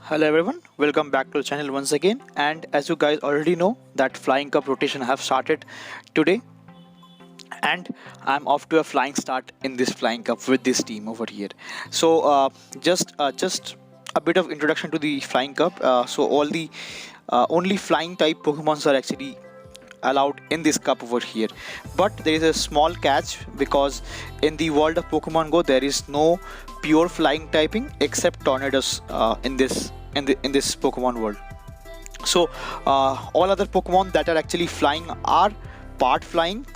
Hello everyone, welcome back to the channel once again. And as you guys already know that Flying Cup rotation have started today, and I'm off to a flying start in this Flying Cup with this team over here. So just a bit of introduction to the Flying Cup. So all the only flying type Pokemons are actually allowed in this cup over here, but there is a small catch because in the world of Pokemon Go there is no pure flying typing except tornadoes in this Pokemon world. So all other Pokemon that are actually flying are part flying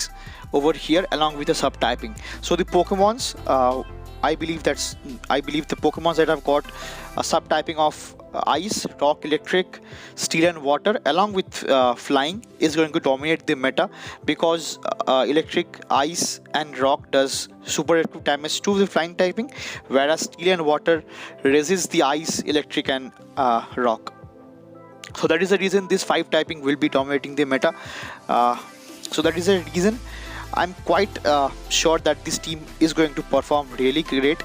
over here along with the subtyping. So the Pokemons I believe the Pokemons that have got a subtyping of ice, rock, electric, steel and water along with flying is going to dominate the meta, because electric, ice and rock does super active damage to the flying typing, whereas steel and water resists the ice, electric and rock. So that is the reason this 5 typing will be dominating the meta. So that is the reason I'm quite sure that this team is going to perform really great,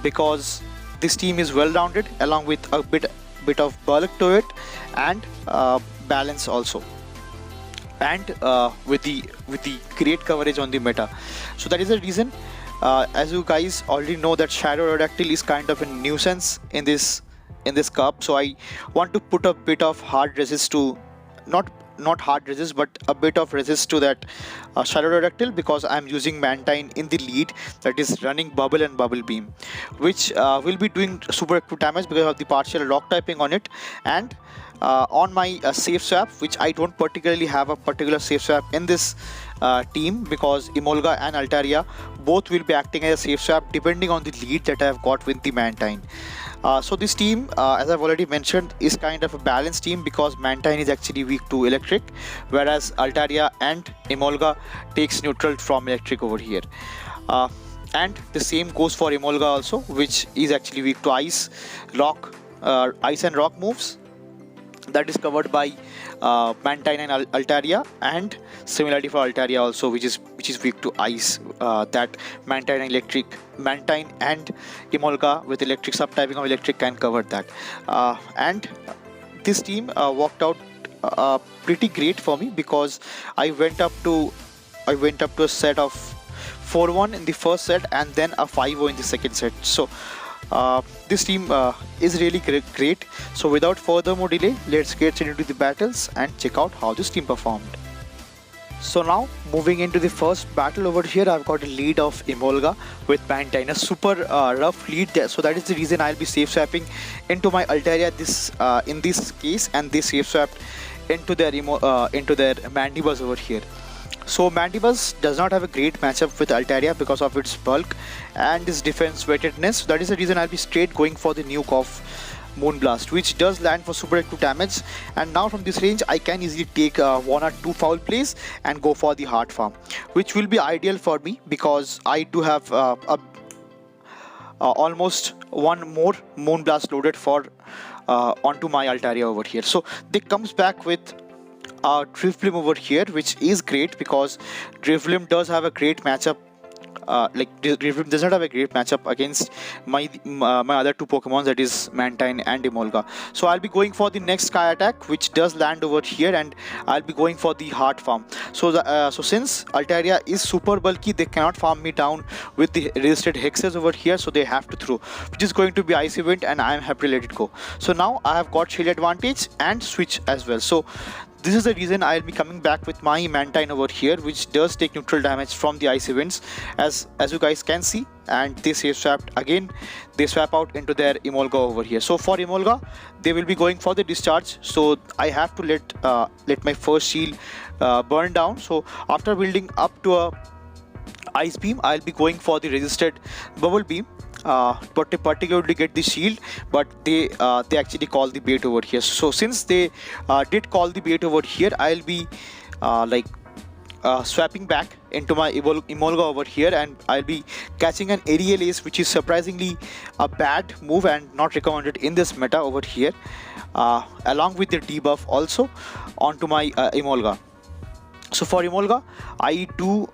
because this team is well rounded along with a bit of bulk to it and balance also, and with the great coverage on the meta. So that is the reason, as you guys already know, that Shadow Aerodactyl is kind of a nuisance in this cup. So I want to put a bit of hard resist to not hard resist but a bit of resist to that Shadow Aerodactyl, because I'm using Mantine in the lead that is running Bubble and Bubble Beam, which will be doing super active damage because of the partial rock typing on it. And on my safe swap, which I don't particularly have a particular safe swap in this team, because Emolga and Altaria both will be acting as a safe swap depending on the lead that I have got with the Mantine. So this team, as I've already mentioned, is kind of a balanced team because Mantine is actually weak to electric, whereas Altaria and Emolga takes neutral from electric over here. And the same goes for Emolga also, which is actually weak to ice, rock, ice and rock moves. That is covered by Mantine and Altaria, and similarly for Altaria also, which is weak to ice. That Mantine and Emolga with electric subtyping of electric can cover that. And this team worked out pretty great for me, because I went up to a set of 4-1 in the first set and then a 5-0 in the second set. So this team is really great. So without further more delay, let's get into the battles and check out how this team performed. So now moving into the first battle over here, I've got a lead of Emolga with Mantine, a super rough lead there. So that is the reason I'll be safe swapping into my Altaria in this case, and they safe swapped into their Mandibuzz over here. So Mandibuzz does not have a great matchup with Altaria because of its bulk and its defense weightedness. So that is the reason I'll be straight going for the nuke of Moonblast, which does land for super active damage. And now from this range I can easily take 1 or 2 foul plays and go for the hard farm, which will be ideal for me because I do have almost 1 more Moonblast loaded for onto my Altaria over here. So they comes back with Drifblim over here, which is great because Drifblim does have a great matchup. Drifblim does not have a great matchup against my other 2 Pokemon, that is Mantine and Emolga. So I'll be going for the next Sky Attack, which does land over here, and I'll be going for the hard farm. So since Altaria is super bulky, they cannot farm me down with the resisted hexes over here, so they have to throw, which is going to be Ice Event, and I am happy to let it go. So now I have got shield advantage and switch as well. So this is the reason I'll be coming back with my Mantine over here, which does take neutral damage from the ice events, as you guys can see. And they safe swapped again. They swap out into their Emolga over here. So for Emolga, they will be going for the discharge. So I have to let my first shield burn down. So after building up to a ice beam, I'll be going for the resisted bubble beam. But they particularly get the shield, but they actually call the bait over here. So since they did call the bait over here, I'll be swapping back into my Emolga over here, and I'll be catching an aerial ace, which is surprisingly a bad move and not recommended in this meta over here, along with the debuff also onto my Emolga. So for Emolga, I do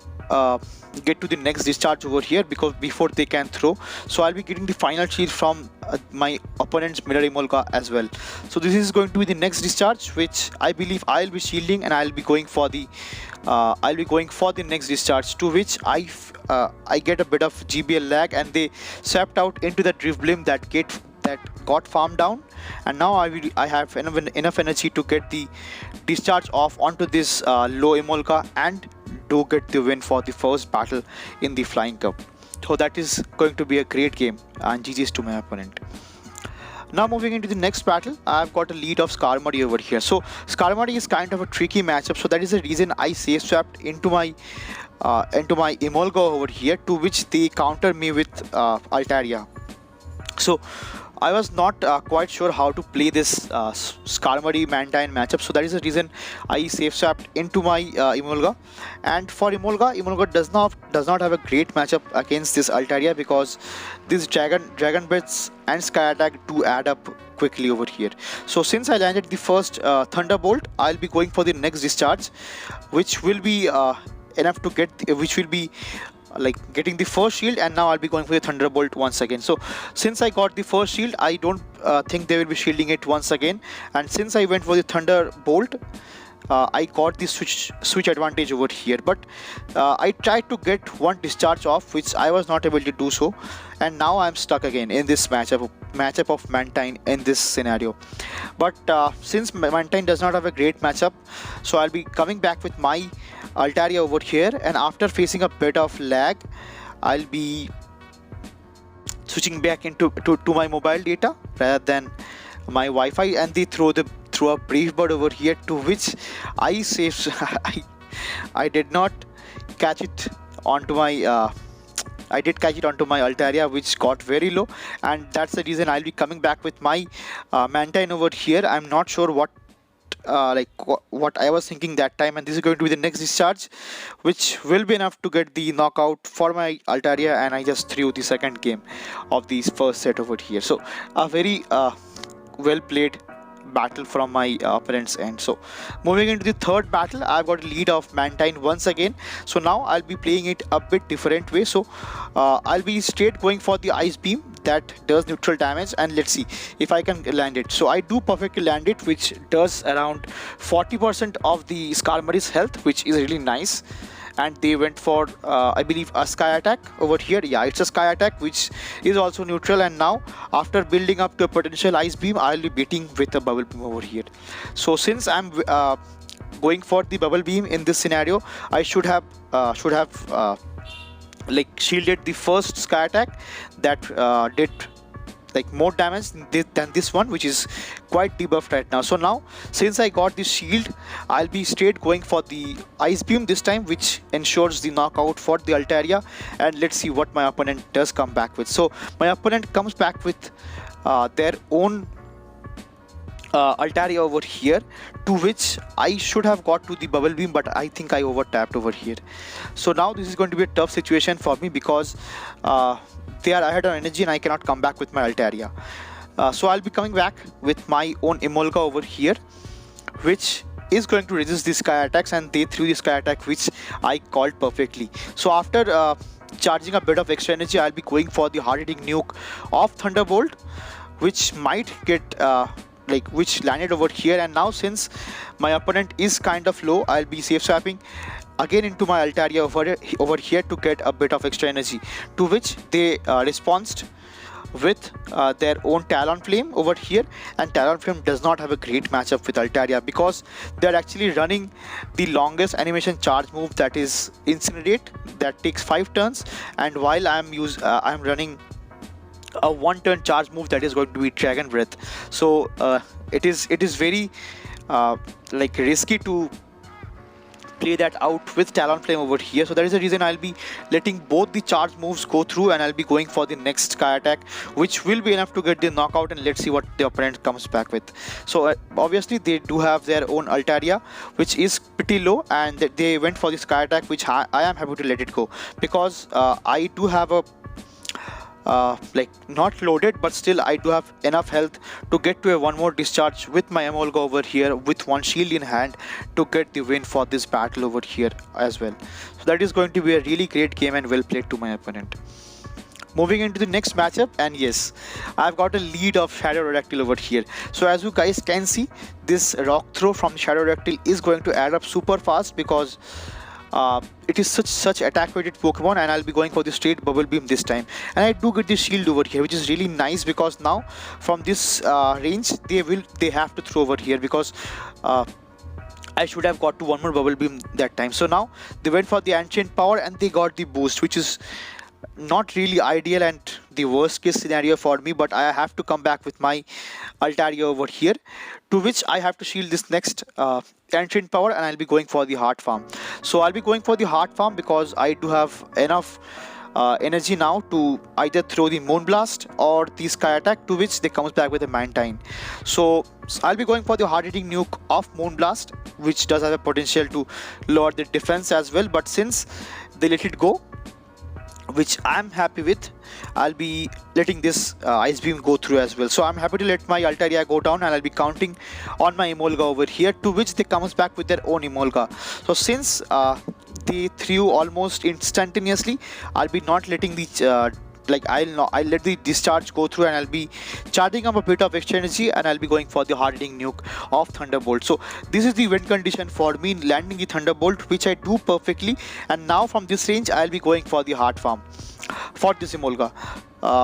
get to the next discharge over here, because before they can throw. So I'll be getting the final shield from my opponent's Mirror Emolga as well. So this is going to be the next discharge, which I believe I'll be shielding, and I'll be going for the next discharge, to which I get a bit of GBL lag, and they swapped out into the Drifblim that got farmed down, and now I have enough energy to get the discharge off onto this low Emolga and do get the win for the first battle in the Flying Cup. So that is going to be a great game, and GG's to my opponent. Now moving into the next battle, I've got a lead of Skarmory over here. So Skarmory is kind of a tricky matchup, so that is the reason I safe swapped into my Emolga over here, to which they counter me with Altaria. So I was not quite sure how to play this Skarmory Mantine matchup, so that is the reason I safe swapped into my Emolga. And for Emolga does not have a great matchup against this Altaria, because this Dragon Breaths and Sky Attack do add up quickly over here. So since I landed the first Thunderbolt, I'll be going for the next discharge, which will be enough to get, which will be like getting the first shield, and now I'll be going for the Thunderbolt once again. So since I got the first shield, I don't think they will be shielding it once again, and since I went for the Thunderbolt, I got the switch advantage over here. But I tried to get one discharge off, which I was not able to do so, and now I'm stuck again in this matchup of Mantine in this scenario. But since Mantine does not have a great matchup, so I'll be coming back with my Altaria over here, and after facing a bit of lag, I'll be switching back into my mobile data rather than my Wi-Fi, and they throw a Brave Bird over here, to which I saved. I did not catch it onto my I did catch it onto my Altaria, which got very low, and that's the reason I'll be coming back with my Mantine over here. I'm not sure what I was thinking that time, and this is going to be the next discharge, which will be enough to get the knockout for my Altaria, and I just threw the second game of the first set over here. So a very well played battle from my opponent's end. So moving into the third battle, I've got a lead of Mantine once again. So now I'll be playing it a bit different way. So I'll be straight going for the Ice Beam that does neutral damage, and let's see if I can land it. So I do perfectly land it, which does around 40% of the Skarmory's health, which is really nice. And they went for I believe a Sky Attack over here. Yeah, it's a Sky Attack, which is also neutral, and now after building up to a potential Ice Beam, I'll be beating with a Bubble Beam over here. So since I'm going for the Bubble Beam in this scenario, I should have like shielded the first Sky Attack that did like more damage than this one, which is quite debuffed right now. So now since I got this shield, I'll be straight going for the Ice Beam this time, which ensures the knockout for the Altaria, and let's see what my opponent does come back with. So my opponent comes back with their own Altaria over here, to which I should have got to the Bubble Beam, but I think I over tapped over here. So now this is going to be a tough situation for me, because they are ahead on energy and I cannot come back with my Altaria. So I'll be coming back with my own Emolga over here, which is going to resist the Sky Attacks, and they threw the Sky Attack, which I called perfectly. So after charging a bit of extra energy, I'll be going for the hard-hitting nuke of Thunderbolt, which might get which landed over here. And now since my opponent is kind of low, I'll be safe swapping again into my Altaria over here to get a bit of extra energy, to which they responded with their own Talonflame over here. And Talonflame does not have a great matchup with Altaria, because they're actually running the longest animation charge move, that is Incinerate, that takes 5 turns, and while I'm running a 1-turn charge move that is going to be Dragon Breath. So it is very risky to play that out with Talonflame over here. So that is the reason I'll be letting both the charge moves go through, and I'll be going for the next Sky Attack, which will be enough to get the knockout, and let's see what the opponent comes back with. So obviously they do have their own Altaria, which is pretty low, and they went for the Sky Attack, which I am happy to let it go, because I do have a like not loaded, but still I do have enough health to get to a one more discharge with my Emolga over here with one shield in hand to get the win for this battle over here as well. So that is going to be a really great game and well played to my opponent. Moving into the next matchup, and yes, I've got a lead of Shadow Aerodactyl over here. So as you guys can see, this rock throw from Shadow Aerodactyl is going to add up super fast because it is such attack weighted Pokemon, and I'll be going for the straight Bubble Beam this time. And I do get the shield over here, which is really nice because now from this range they have to throw over here because I should have got to one more Bubble Beam that time. So now they went for the Ancient Power and they got the boost, which is not really ideal and the worst case scenario for me, but I have to come back with my Altaria over here, to which I have to shield this next Ancient Power, and I'll be going for the Heart Farm. So I'll be going for the Heart Farm because I do have enough energy now to either throw the Moonblast or the Sky Attack, to which they comes back with a Mantine. So I'll be going for the hard-hitting nuke of Moonblast, which does have a potential to lower the defense as well, but since they let it go, which I'm happy with, I'll be letting this Ice Beam go through as well. So I'm happy to let my Altaria go down, and I'll be counting on my Emolga over here, to which they comes back with their own Emolga. So since they threw almost instantaneously, I'll be not letting the I'll let the discharge go through, and I'll be charging up a bit of extra energy, and I'll be going for the hard-hitting nuke of Thunderbolt. So this is the win condition for me, landing the Thunderbolt, which I do perfectly. And now from this range, I'll be going for the Heart Farm for this Emolga.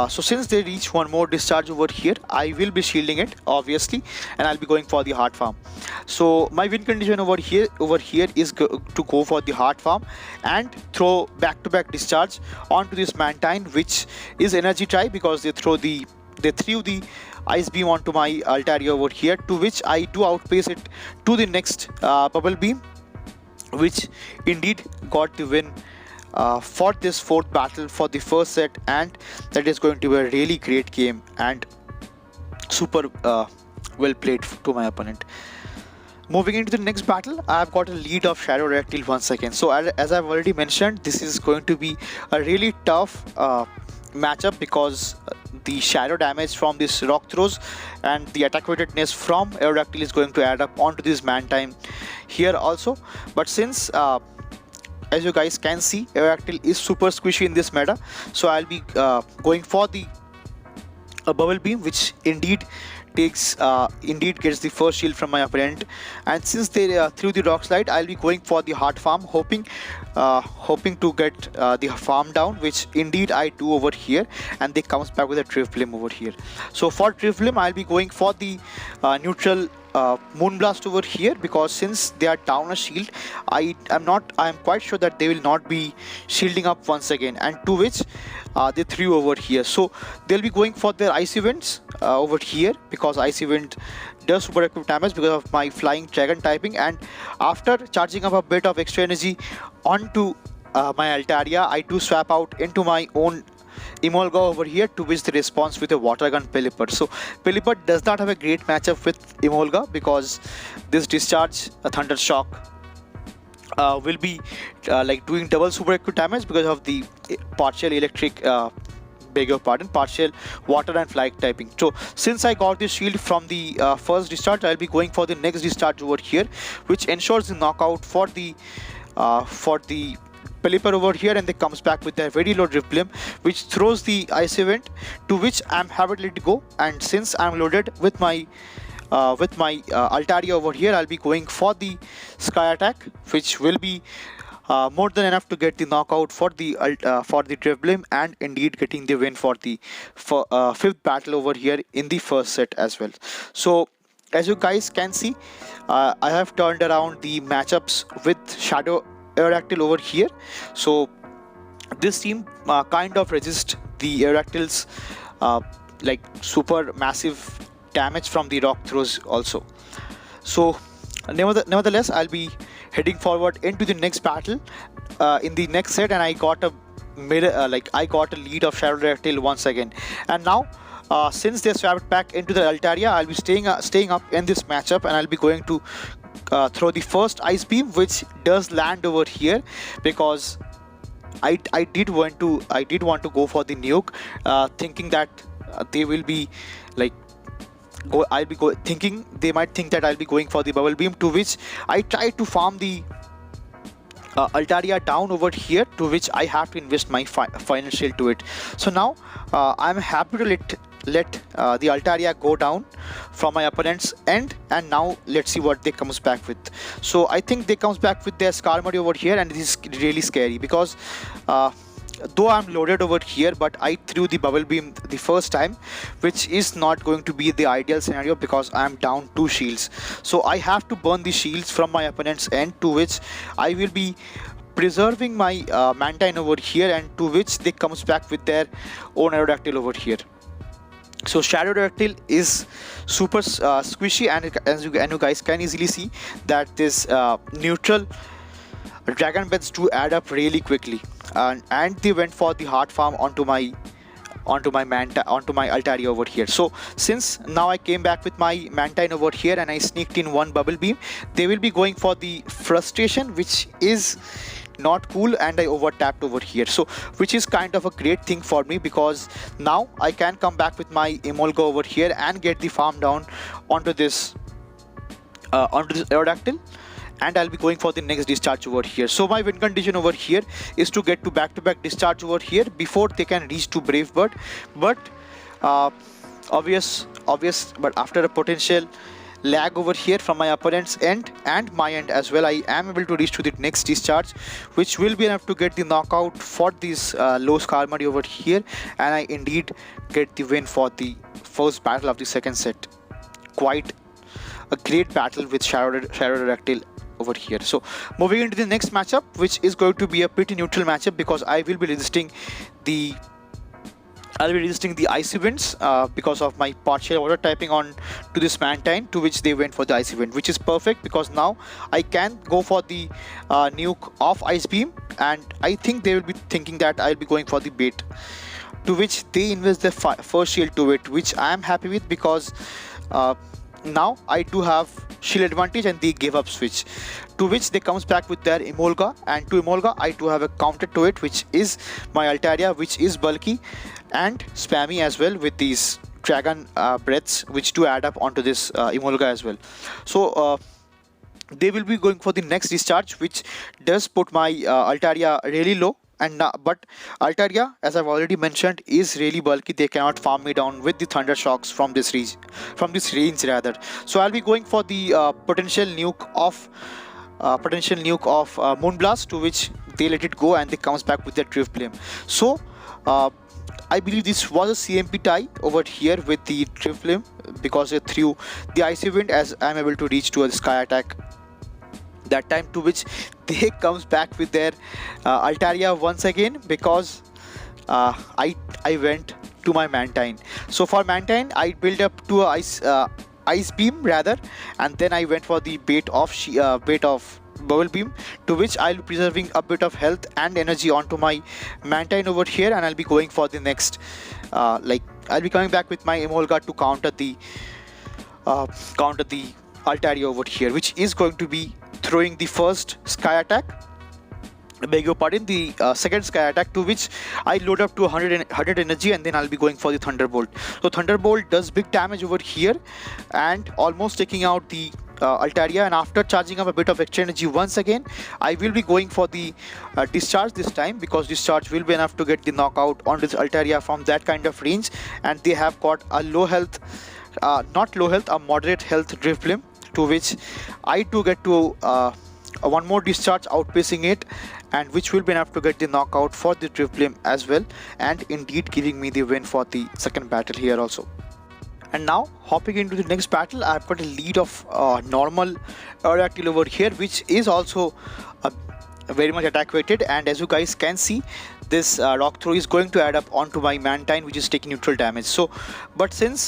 So since they reach one more discharge over here, I will be shielding it obviously, and I'll be going for the Heart Farm. So my win condition over here is to go for the Heart Farm and throw back-to-back discharge onto this Mantine, which is energy try because they threw the Ice Beam onto my Altaria over here, to which I do outpace it to the next Bubble Beam, which indeed got the win for this fourth battle for the first set, and that is going to be a really great game and super well played to my opponent. Moving into the next battle, I've got a lead of Shadow Aerodactyl once again. So as I've already mentioned, this is going to be a really tough matchup because the shadow damage from this rock throws and the attack weightedness from Aerodactyl is going to add up onto this Mantine here also. But since as you guys can see, Aerodactyl is super squishy in this meta, so I'll be going for the Bubble Beam, which indeed gets the first shield from my opponent. And since they threw the Rock Slide, I'll be going for the Heart Farm, hoping to get the farm down, which indeed I do over here, and they comes back with a Drifblim over here. So for Drifblim, I'll be going for the neutral Moonblast over here, because since they are down a shield, I am quite sure that they will not be shielding up once again, and to which they threw over here. So they'll be going for their Ice Events over here, because Ice Event does super equip damage because of my Flying Dragon typing. And after charging up a bit of extra energy onto my Altaria, I do swap out into my own Emolga over here, to which the response with a Water Gun Pelipper. So Pelipper does not have a great matchup with Emolga, because this discharge, a Thunder Shock, will be like doing double super equip damage because of the partial electric, beg your pardon, partial water and fly typing. So since I got this shield from the first discharge, I'll be going for the next discharge over here, which ensures the knockout for the Pelipper over here, and they comes back with their very low Drifblim, which throws the Ice Event, to which I'm happy to let it go. And since I'm loaded with my Altaria over here, I'll be going for the Sky Attack, which will be more than enough to get the knockout for the Drifblim, and indeed getting the win for the fifth battle over here in the first set as well. So as you guys can see, I have turned around the matchups with Shadow Aerodactyl over here. So this team kind of resists the Aerodactyl's like super massive damage from the rock throws also. So nevertheless, I'll be heading forward into the next battle in the next set, and I got a lead of Shadow Aerodactyl once again. And now since they swapped back into the Altaria, I'll be staying up in this matchup, and I'll be going to throw the first Ice Beam, which does land over here, because I did want to go for the nuke, thinking that they will be like thinking they might think that I'll be going for the bubble beam, to which I tried to farm the Altaria down over here, to which I have to invest my final shield to it. So now I'm happy to let the Altaria go down from my opponent's end, and now let's see what they comes back with. So I think they comes back with their Skarmory over here, and this is really scary because though I'm loaded over here, but I threw the bubble beam the first time, which is not going to be the ideal scenario because I'm down 2 shields. So I have to burn the shields from my opponent's end, to which I will be preserving my Mantine over here, and to which they comes back with their own Aerodactyl over here. So Shadow Aerodactyl is super squishy, and as you guys can easily see that this neutral dragon beds do add up really quickly, and they went for the hard farm onto my Altaria over here. So since now I came back with my Mantine over here and I sneaked in 1 bubble beam, they will be going for the frustration, which is not cool, and I over tapped over here, so which is kind of a great thing for me because now I can come back with my Emolga over here and get the farm down onto this Aerodactyl, and I'll be going for the next discharge over here. So my win condition over here is to get to back-to-back discharge over here before they can reach to Brave Bird, but obvious but after a potential lag over here from my opponent's end and my end as well, I am able to reach to the next discharge, which will be enough to get the knockout for this low Skarmory over here, and I indeed get the win for the first battle of the second set. Quite a great battle with Shadow Aerodactyl over here. So moving into the next matchup, which is going to be a pretty neutral matchup because I will be resisting the icy winds because of my partial water typing on to this Mantine, to which they went for the icy wind, which is perfect because now I can go for the nuke of ice beam, and I think they will be thinking that I'll be going for the bait, to which they invest the first shield to it, which I am happy with because now I do have shield advantage, and they gave up switch, to which they comes back with their Emolga, and to Emolga I do have a counter to it, which is my Altaria, which is bulky and spammy as well with these dragon breaths, which do add up onto this Emolga as well. So they will be going for the next discharge, which does put my Altaria really low. And but Altaria, as I've already mentioned, is really bulky. They cannot farm me down with the thunder shocks from this range rather. So I'll be going for the potential nuke of Moonblast, to which they let it go and they comes back with their Drifblim. So I believe this was a CMP tie over here with the Drifblim because they threw the icy wind as I'm able to reach to a sky attack that time, to which they comes back with their Altaria once again because I went to my Mantine. So for Mantine I built up to a ice beam rather, and then I went for the bait of bubble beam, to which I'll be preserving a bit of health and energy onto my Mantine over here, and I'll be going for the next I'll be coming back with my Emolga to counter the Altaria over here, which is going to be throwing the first sky attack. I beg your pardon, the second sky attack, to which I load up to 100 energy, and then I'll be going for the Thunderbolt. So Thunderbolt does big damage over here and almost taking out the Altaria, and after charging up a bit of extra energy once again, I will be going for the discharge this time, because discharge will be enough to get the knockout on this Altaria from that kind of range, and they have got a low health, not low health, a moderate health Drifblim, to which I do get to one more discharge outpacing it, and which will be enough to get the knockout for the Drifblim as well, and indeed giving me the win for the second battle here also. And now hopping into the next battle, I've got a lead of normal Aerodactyl over here, which is also very much attack weighted, and as you guys can see, this rock throw is going to add up onto my Mantine, which is taking neutral damage. So but since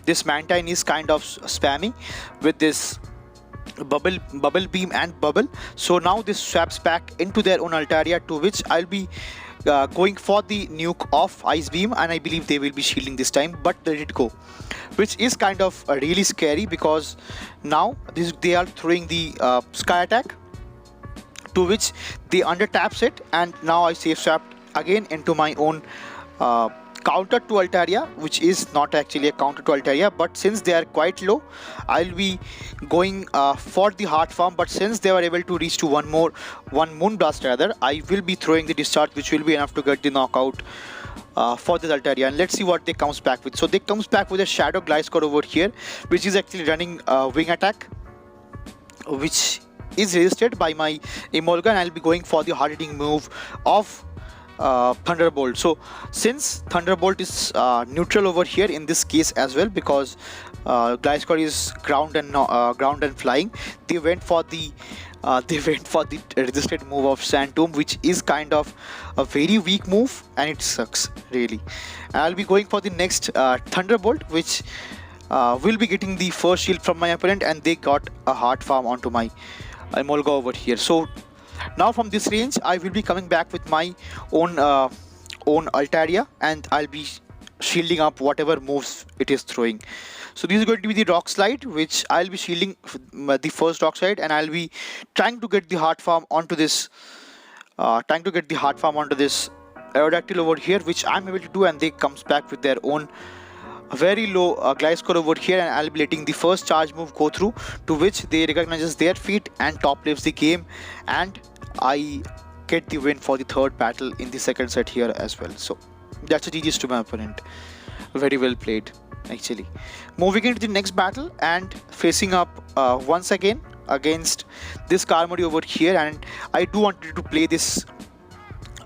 this Mantine is kind of spammy with this bubble beam and bubble, so now this swaps back into their own Altaria, to which I'll be going for the nuke of ice beam, and I believe they will be shielding this time, but let it go, which is kind of really scary because now they are throwing the sky attack, to which they under taps it, and now I safe swapped again into my own counter to Altaria, which is not actually a counter to Altaria, but since they are quite low, I'll be going for the hard farm. But since they were able to reach to one Moonblast rather, I will be throwing the discharge, which will be enough to get the knockout for this Altaria. And let's see what they comes back with. So they comes back with a Shadow Gliscor over here, which is actually running wing attack, which is resisted by my Emolga, and I'll be going for the hard-hitting move of Thunderbolt. So since Thunderbolt is neutral over here in this case as well, because Gliscor is ground and flying, they went for the resisted move of Sand Tomb, which is kind of a very weak move, and it sucks really. And I'll be going for the next Thunderbolt, which will be getting the first shield from my opponent, and they got a hard farm onto my Emolga over here. So now from this range, I will be coming back with my own Altaria, and I'll be shielding up whatever moves it is throwing. So this is going to be the Rock Slide, which I'll be shielding the first Rock Slide, and I'll be trying to get the hard farm onto this Aerodactyl over here, which I'm able to do, and they comes back with their own very low Gliscor over here, and I'll be letting the first charge move go through, to which they recognizes their feat and top lives the game, and I get the win for the third battle in the second set here as well. So that's a GG's to my opponent. Very well played actually. Moving into the next battle and facing up once again against this Skarmory over here, and I do wanted to play this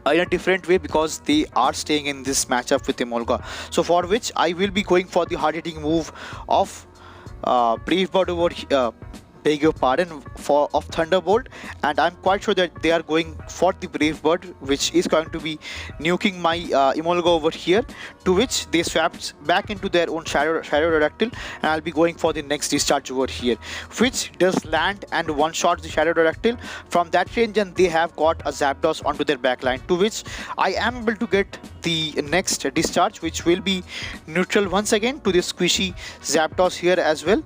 in a different way because they are staying in this matchup with Emolga. So for which I will be going for the hard-hitting move of Brave Bird over here. Beg your pardon, of Thunderbolt, and I'm quite sure that they are going for the Brave Bird, which is going to be nuking my Emolga over here, to which they swapped back into their own Shadow Aerodactyl, and I'll be going for the next discharge over here, which does land and one-shot the Shadow Aerodactyl from that range, and they have got a Zapdos onto their backline, to which I am able to get the next discharge, which will be neutral once again to this squishy Zapdos here as well.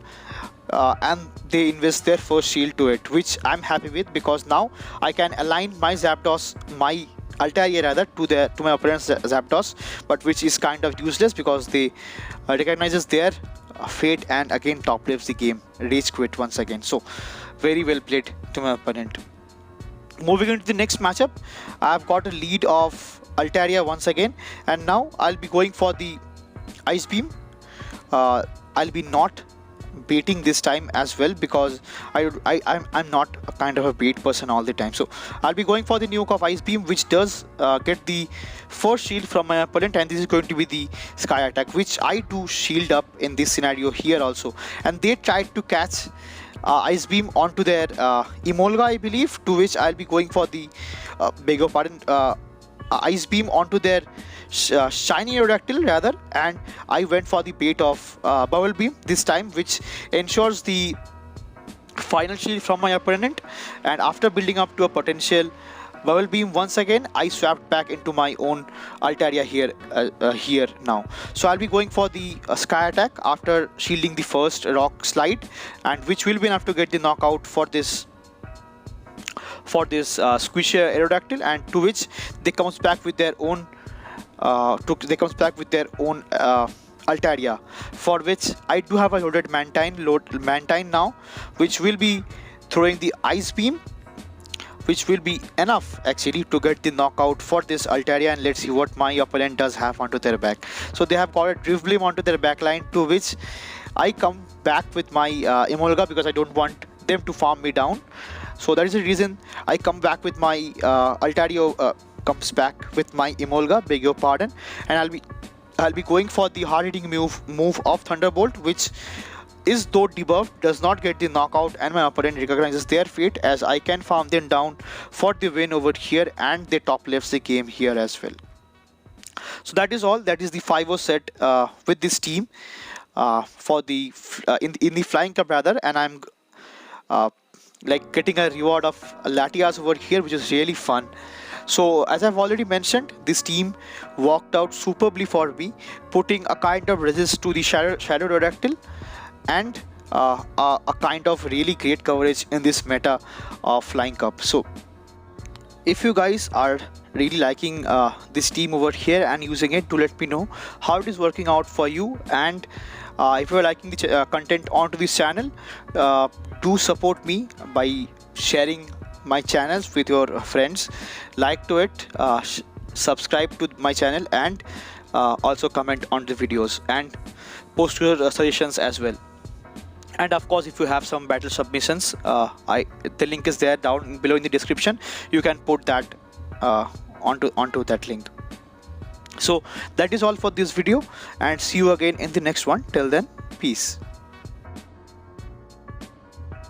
And they invest their first shield to it, which I'm happy with, because now I can align my Zapdos, my Altaria rather, to my opponent's Zapdos, but which is kind of useless because they recognizes their fate and again top lives the game. Rage quit once again. So very well played to my opponent. Moving into the next matchup, I've got a lead of Altaria once again, and now I'll be going for the Ice Beam. I'll be not baiting this time as well, because I'm not a kind of a bait person all the time. So I'll be going for the nuke of Ice Beam, which does get the first shield from my opponent, and this is going to be the Sky Attack, which I do shield up in this scenario here also. And they tried to catch Ice Beam onto their Emolga, I believe, to which I'll be going for the beg your pardon, Ice Beam onto their shiny Aerodactyl rather, and I went for the bait of Bubble Beam this time, which ensures the final shield from my opponent. And after building up to a potential Bubble Beam once again, I swapped back into my own Altaria here now. So I'll be going for the Sky Attack after shielding the first Rock Slide, and which will be enough to get the knockout for this squishy Aerodactyl, and to which they comes back with their own Altaria, for which I do have a loaded Mantine now, which will be throwing the Ice Beam, which will be enough actually to get the knockout for this Altaria. And let's see what my opponent does have onto their back. So they have got a Drifblim onto their backline, to which I come back with my Emolga, because I don't want them to farm me down. So that is the reason I come back with my Altaria comes back with my Emolga, beg your pardon, and I'll be going for the hard-hitting move of Thunderbolt, which is though debuffed, does not get the knockout, and my opponent recognizes their fate, as I can farm them down for the win over here, and they top left the game here as well. So that is all. That is the 5-0 set with this team for the in the Flying Cup rather, and I'm like getting a reward of Latias over here, which is really fun. So as I've already mentioned, this team worked out superbly for me, putting a kind of resist to the Shadow Aerodactyl, and a kind of really great coverage in this meta of Flying Cup. So if you guys are really liking this team over here and using it, to let me know how it is working out for you. And if you are liking the content onto this channel, do support me by sharing my channels with your friends, like to it, subscribe to my channel, and also comment on the videos and post your suggestions as well. And of course, if you have some battle submissions, the link is there down below in the description. You can put that onto that link. So that is all for this video, and see you again in the next one. Till then, peace.